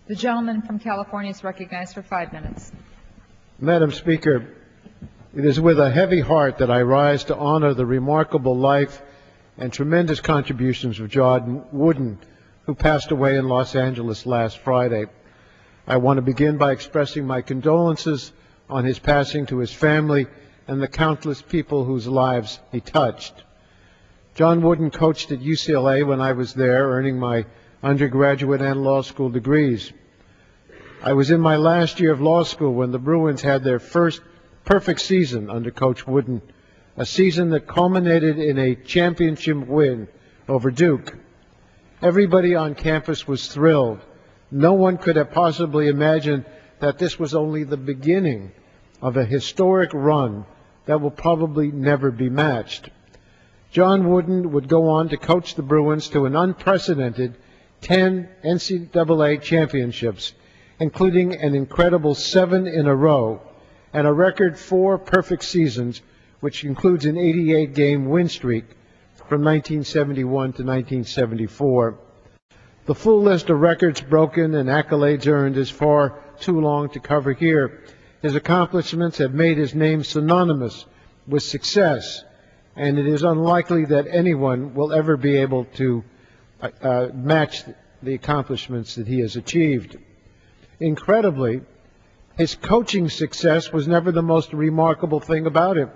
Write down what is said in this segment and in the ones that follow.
The gentleman from California is recognized for 5 minutes. Madam Speaker, it is with a heavy heart that I rise to honor the remarkable life and tremendous contributions of John Wooden, who passed away in Los Angeles last Friday. I want to begin by expressing my condolences on his passing to his family and the countless people whose lives he touched. John Wooden coached at UCLA when I was there, earning my undergraduate and law school degrees. I was in my last year of law school when the Bruins had their first perfect season under Coach Wooden, a season that culminated in a championship win over Duke. Everybody on campus was thrilled. No one could have possibly imagined that this was only the beginning of a historic run that will probably never be matched. John Wooden would go on to coach the Bruins to an unprecedented 10 NCAA championships, including an incredible 7 in a row, and a record 4 perfect seasons, which includes an 88-game win streak from 1971 to 1974. The full list of records broken and accolades earned is far too long to cover here. His accomplishments have made his name synonymous with success, and it is unlikely that anyone will ever be able to match the accomplishments that he has achieved. Incredibly, his coaching success was never the most remarkable thing about him.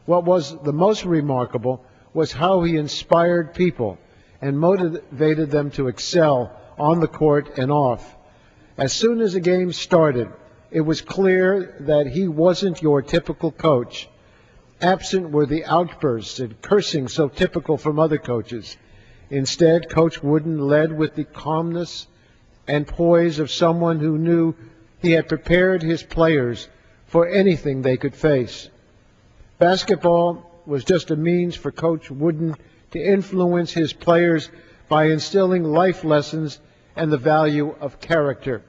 What was the most remarkable was how he inspired people and motivated them to excel on the court and off. As soon as the game started, it was clear that he wasn't your typical coach. Absent were the outbursts and cursing so typical from other coaches. Instead, Coach Wooden led with the calmness and poise of someone who knew he had prepared his players for anything they could face. Basketball was just a means for Coach Wooden to influence his players by instilling life lessons and the value of character.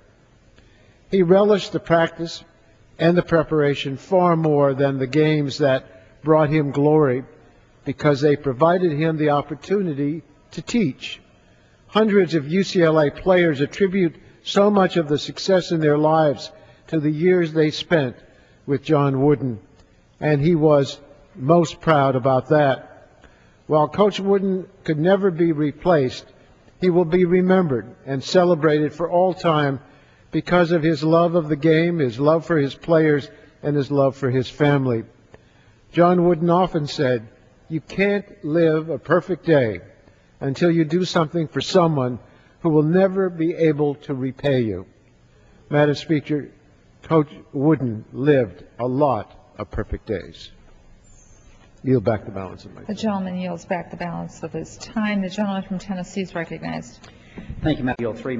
He relished the practice and the preparation far more than the games that brought him glory, because they provided him the opportunity to teach. Hundreds of UCLA players attribute so much of the success in their lives to the years they spent with John Wooden, and he was most proud about that. While Coach Wooden could never be replaced, he will be remembered and celebrated for all time because of his love of the game, his love for his players, and his love for his family. John Wooden often said, "You can't live a perfect day until you do something for someone who will never be able to repay you." Madam Speaker, Coach Wooden lived a lot of perfect days. Yield back the balance of my time. The gentleman yields back the balance of his time. The gentleman from Tennessee is recognized. Thank you, Madam. Yield 3